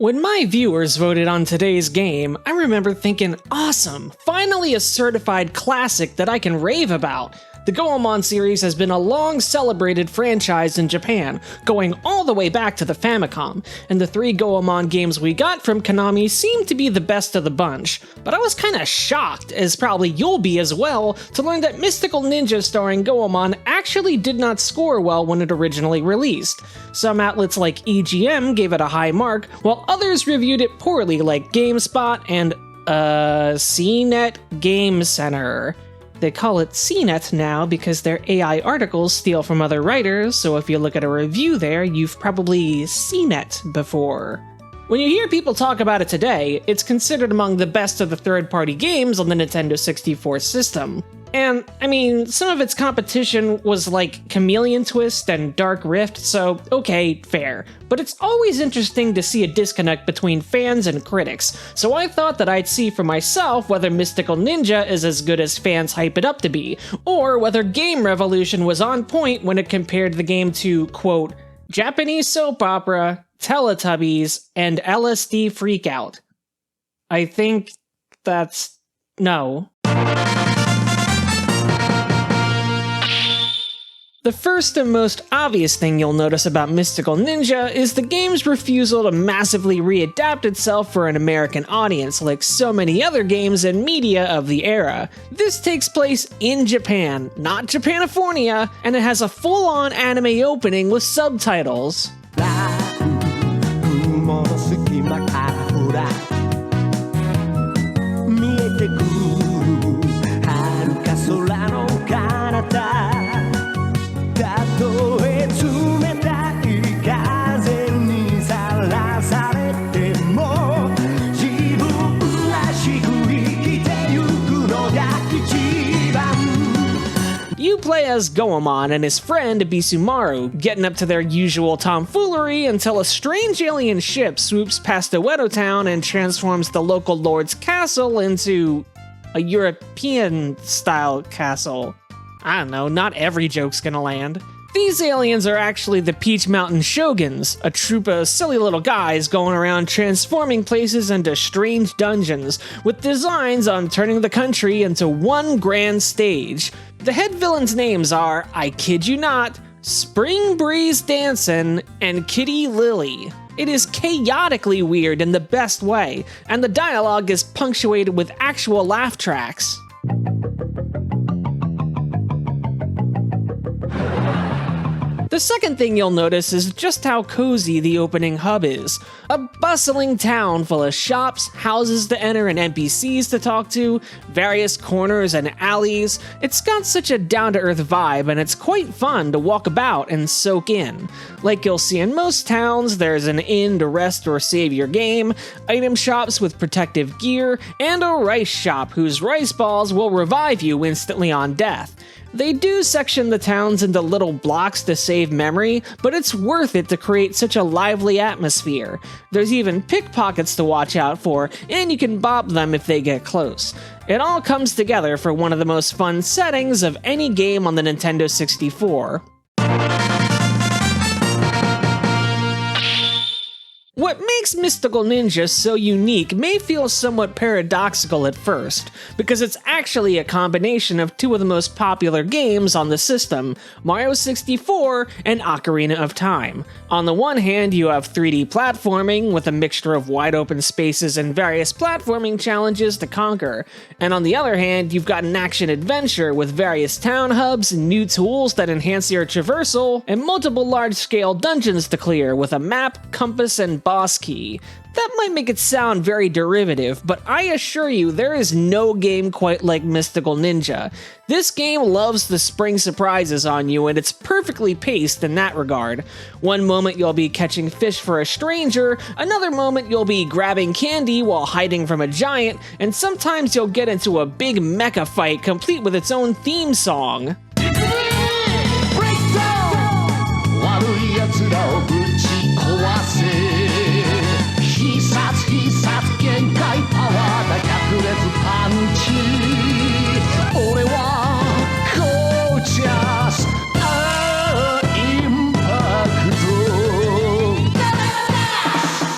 When my viewers voted on today's game, I remember thinking, awesome, finally a certified classic that I can rave about. The Goemon series has been a long celebrated franchise in Japan, going all the way back to the Famicom, and the 3 Goemon games we got from Konami seem to be the best of the bunch. But I was kinda shocked, as probably you'll be as well, to learn that Mystical Ninja starring Goemon actually did not score well when it originally released. Some outlets like EGM gave it a high mark, while others reviewed it poorly like GameSpot and, CNET Game Center. They call it CNET now because their AI articles steal from other writers, so if you look at a review there, you've probably seen it before. When you hear people talk about it today, it's considered among the best of the third-party games on the Nintendo 64 system. And, I mean, some of its competition was like Chameleon Twist and Dark Rift, so okay, fair. But it's always interesting to see a disconnect between fans and critics, so I thought that I'd see for myself whether Mystical Ninja is as good as fans hype it up to be, or whether Game Revolution was on point when it compared the game to, quote, Japanese soap opera, Teletubbies, and LSD Freakout. I think that's no. The first and most obvious thing you'll notice about Mystical Ninja is the game's refusal to massively readapt itself for an American audience like so many other games and media of the era. This takes place in Japan, not Japanifornia, and it has a full-on anime opening with subtitles. You play as Goemon and his friend Bisumaru, getting up to their usual tomfoolery until a strange alien ship swoops past Oedo Town and transforms the local lord's castle into a European-style castle. I don't know, not every joke's gonna land. These aliens are actually the Peach Mountain Shoguns, a troupe of silly little guys going around transforming places into strange dungeons, with designs on turning the country into one grand stage. The head villains' names are, I kid you not, Spring Breeze Dancin' and Kitty Lily. It is chaotically weird in the best way, and the dialogue is punctuated with actual laugh tracks. The second thing you'll notice is just how cozy the opening hub is. A bustling town full of shops, houses to enter and NPCs to talk to, various corners and alleys. It's got such a down-to-earth vibe and it's quite fun to walk about and soak in. Like you'll see in most towns, there's an inn to rest or save your game, item shops with protective gear, and a rice shop whose rice balls will revive you instantly on death. They do section the towns into little blocks to save memory, but it's worth it to create such a lively atmosphere. There's even pickpockets to watch out for, and you can bop them if they get close. It all comes together for one of the most fun settings of any game on the Nintendo 64. What makes Mystical Ninja so unique may feel somewhat paradoxical at first, because it's actually a combination of 2 of the most popular games on the system, Mario 64 and Ocarina of Time. On the one hand, you have 3D platforming with a mixture of wide open spaces and various platforming challenges to conquer, and on the other hand, you've got an action-adventure with various town hubs, new tools that enhance your traversal, and multiple large-scale dungeons to clear with a map, compass, and boss key. That might make it sound very derivative, but I assure you there is no game quite like Mystical Ninja. This game loves to spring surprises on you, and it's perfectly paced in that regard. One moment you'll be catching fish for a stranger, another moment you'll be grabbing candy while hiding from a giant, and sometimes you'll get into a big mecha fight complete with its own theme song.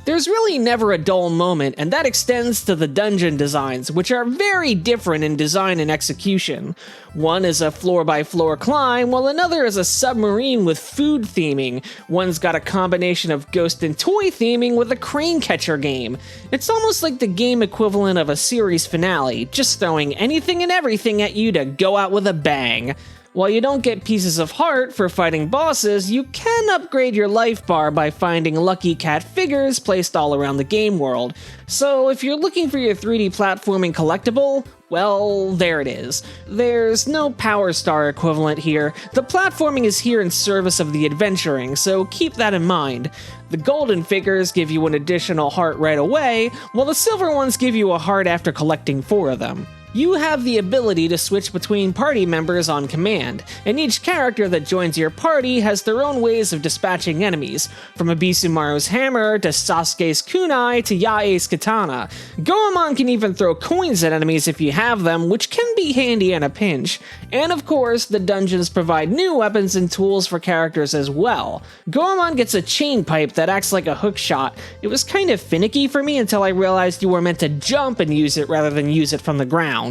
There's really never a dull moment, and that extends to the dungeon designs, which are very different in design and execution. One is a floor-by-floor climb, while another is a submarine with food theming. One's got a combination of ghost and toy theming with a crane catcher game. It's almost like the game equivalent of a series finale, just throwing anything and everything at you to go out with a bang. While you don't get pieces of heart for fighting bosses, you can upgrade your life bar by finding lucky cat figures placed all around the game world. So if you're looking for your 3D platforming collectible, well, there it is. There's no Power Star equivalent here. The platforming is here in service of the adventuring, so keep that in mind. The golden figures give you an additional heart right away, while the silver ones give you a heart after collecting 4 of them. You have the ability to switch between party members on command, and each character that joins your party has their own ways of dispatching enemies, from Abisumaru's hammer to Sasuke's kunai to Yae's katana. Goemon can even throw coins at enemies if you have them, which can be handy in a pinch. And of course, the dungeons provide new weapons and tools for characters as well. Goemon gets a chain pipe that acts like a hook shot. It was kind of finicky for me until I realized you were meant to jump and use it rather than use it from the ground.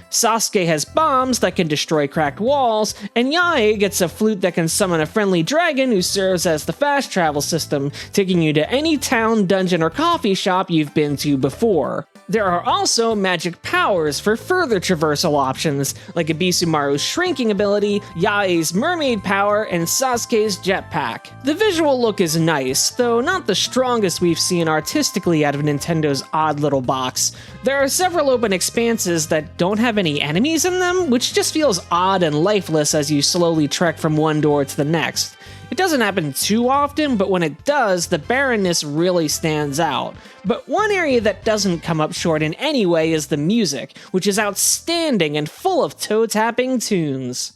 Sasuke has bombs that can destroy cracked walls, and Yae gets a flute that can summon a friendly dragon who serves as the fast travel system, taking you to any town, dungeon, or coffee shop you've been to before. There are also magic powers for further traversal options, like Abisumaru's shrinking ability, Yae's mermaid power, and Sasuke's jetpack. The visual look is nice, though not the strongest we've seen artistically out of Nintendo's odd little box. There are several open expanses that don't have any enemies in them, which just feels odd and lifeless as you slowly trek from one door to the next. It doesn't happen too often, but when it does, the barrenness really stands out. But one area that doesn't come up short in any way is the music, which is outstanding and full of toe-tapping tunes.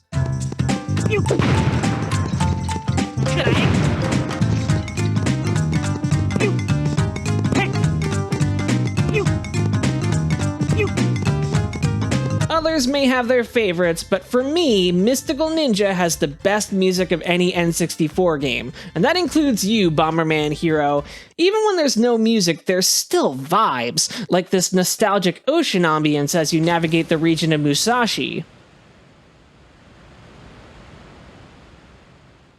Others may have their favorites, but for me, Mystical Ninja has the best music of any N64 game, and that includes you, Bomberman Hero. Even when there's no music, there's still vibes, like this nostalgic ocean ambience as you navigate the region of Musashi.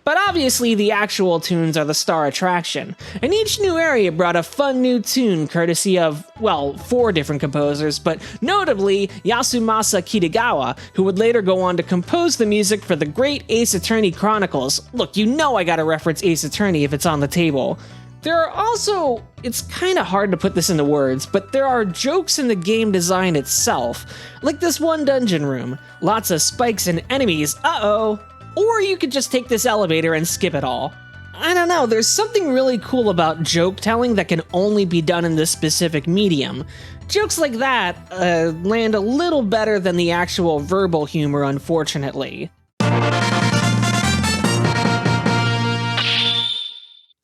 But obviously the actual tunes are the star attraction, and each new area brought a fun new tune courtesy of, well, 4 different composers, but notably Yasumasa Kitagawa, who would later go on to compose the music for the great Ace Attorney Chronicles. Look, you know I gotta reference Ace Attorney if it's on the table. There are also, it's kinda hard to put this into words, but there are jokes in the game design itself, like this one dungeon room. Lots of spikes and enemies, uh-oh. Or you could just take this elevator and skip it all. I don't know, there's something really cool about joke telling that can only be done in this specific medium. Jokes like that land a little better than the actual verbal humor, unfortunately.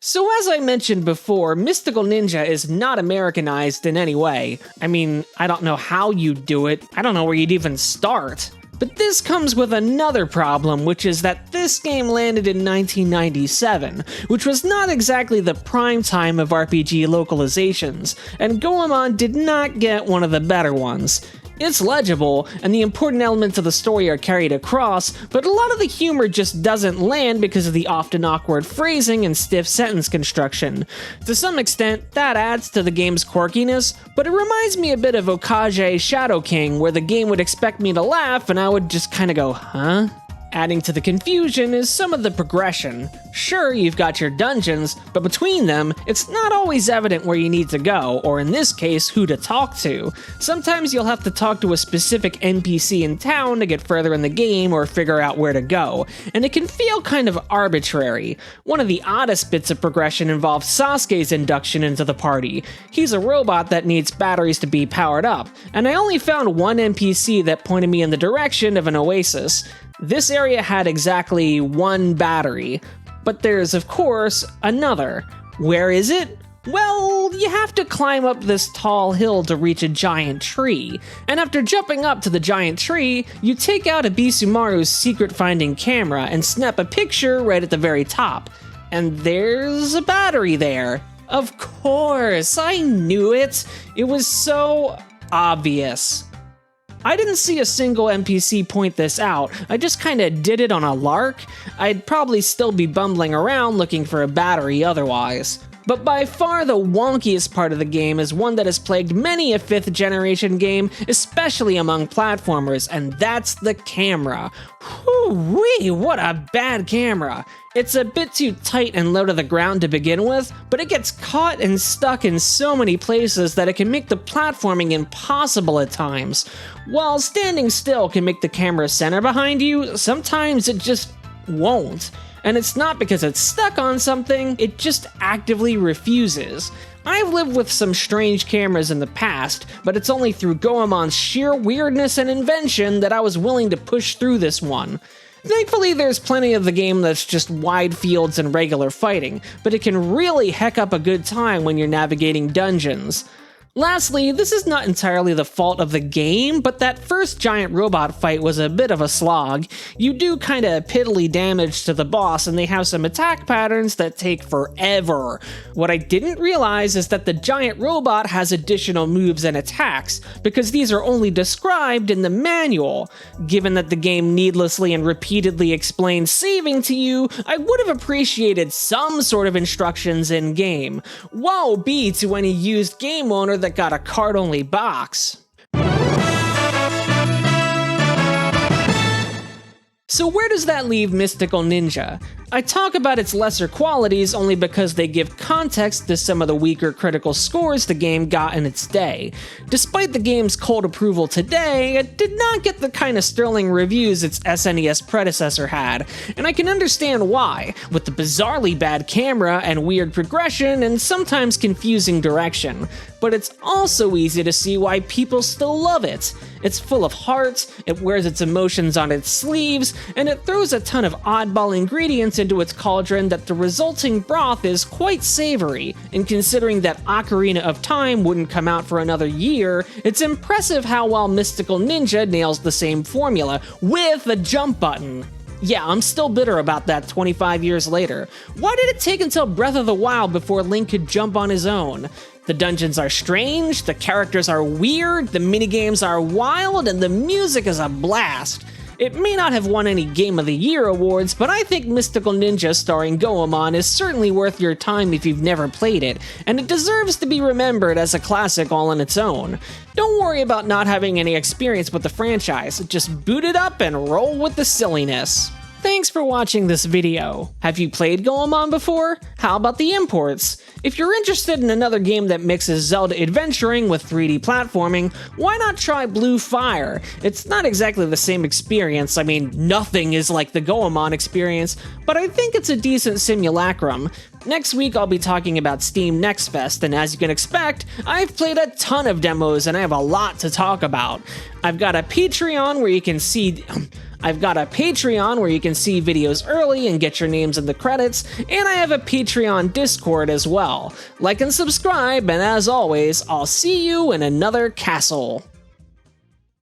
So as I mentioned before, Mystical Ninja is not Americanized in any way. I mean, I don't know how you'd do it, I don't know where you'd even start. But this comes with another problem, which is that this game landed in 1997, which was not exactly the prime time of RPG localizations, and Goemon did not get one of the better ones. It's legible, and the important elements of the story are carried across, but a lot of the humor just doesn't land because of the often awkward phrasing and stiff sentence construction. To some extent, that adds to the game's quirkiness, but it reminds me a bit of Okage Shadow King, where the game would expect me to laugh and I would just kinda go, huh? Adding to the confusion is some of the progression. Sure, you've got your dungeons, but between them, it's not always evident where you need to go, or in this case, who to talk to. Sometimes you'll have to talk to a specific NPC in town to get further in the game or figure out where to go, and it can feel kind of arbitrary. One of the oddest bits of progression involves Sasuke's induction into the party. He's a robot that needs batteries to be powered up, and I only found one NPC that pointed me in the direction of an oasis. This area had exactly 1 battery, but there's of course another. Where is it? Well, you have to climb up this tall hill to reach a giant tree, and after jumping up to the giant tree, you take out Abisumaru's secret finding camera and snap a picture right at the very top. And there's a battery there. Of course, I knew it. It was so obvious. I didn't see a single NPC point this out, I just kinda did it on a lark. I'd probably still be bumbling around looking for a battery otherwise. But by far the wonkiest part of the game is one that has plagued many a 5th generation game, especially among platformers, and that's the camera. Whew-wee, what a bad camera. It's a bit too tight and low to the ground to begin with, but it gets caught and stuck in so many places that it can make the platforming impossible at times. While standing still can make the camera center behind you, sometimes it just won't. And it's not because it's stuck on something, it just actively refuses. I've lived with some strange cameras in the past, but it's only through Goemon's sheer weirdness and invention that I was willing to push through this one. Thankfully, there's plenty of the game that's just wide fields and regular fighting, but it can really heck up a good time when you're navigating dungeons. Lastly, this is not entirely the fault of the game, but that first giant robot fight was a bit of a slog. You do kinda piddly damage to the boss and they have some attack patterns that take forever. What I didn't realize is that the giant robot has additional moves and attacks, because these are only described in the manual. Given that the game needlessly and repeatedly explains saving to you, I would have appreciated some sort of instructions in game. Woe be to any used game owner that got a card-only box. So where does that leave Mystical Ninja? I talk about its lesser qualities only because they give context to some of the weaker critical scores the game got in its day. Despite the game's cold approval today, it did not get the kind of sterling reviews its SNES predecessor had, and I can understand why, with the bizarrely bad camera and weird progression and sometimes confusing direction. But it's also easy to see why people still love it. It's full of heart, it wears its emotions on its sleeves, and it throws a ton of oddball ingredients into its cauldron that the resulting broth is quite savory. And considering that Ocarina of Time wouldn't come out for another year, it's impressive how well Mystical Ninja nails the same formula, with a jump button. Yeah, I'm still bitter about that 25 years later. Why did it take until Breath of the Wild before Link could jump on his own? The dungeons are strange, the characters are weird, the minigames are wild, and the music is a blast. It may not have won any Game of the Year awards, but I think Mystical Ninja starring Goemon is certainly worth your time if you've never played it, and it deserves to be remembered as a classic all on its own. Don't worry about not having any experience with the franchise, just boot it up and roll with the silliness. Thanks for watching this video. Have you played Goemon before? How about the imports? If you're interested in another game that mixes Zelda adventuring with 3D platforming, why not try Blue Fire? It's not exactly the same experience, I mean, nothing is like the Goemon experience, but I think it's a decent simulacrum. Next week I'll be talking about Steam Next Fest, and as you can expect, I've played a ton of demos and I have a lot to talk about. I've got a Patreon where you can see videos early and get your names in the credits, and I have a Patreon Discord as well. Like and subscribe, and as always, I'll see you in another castle.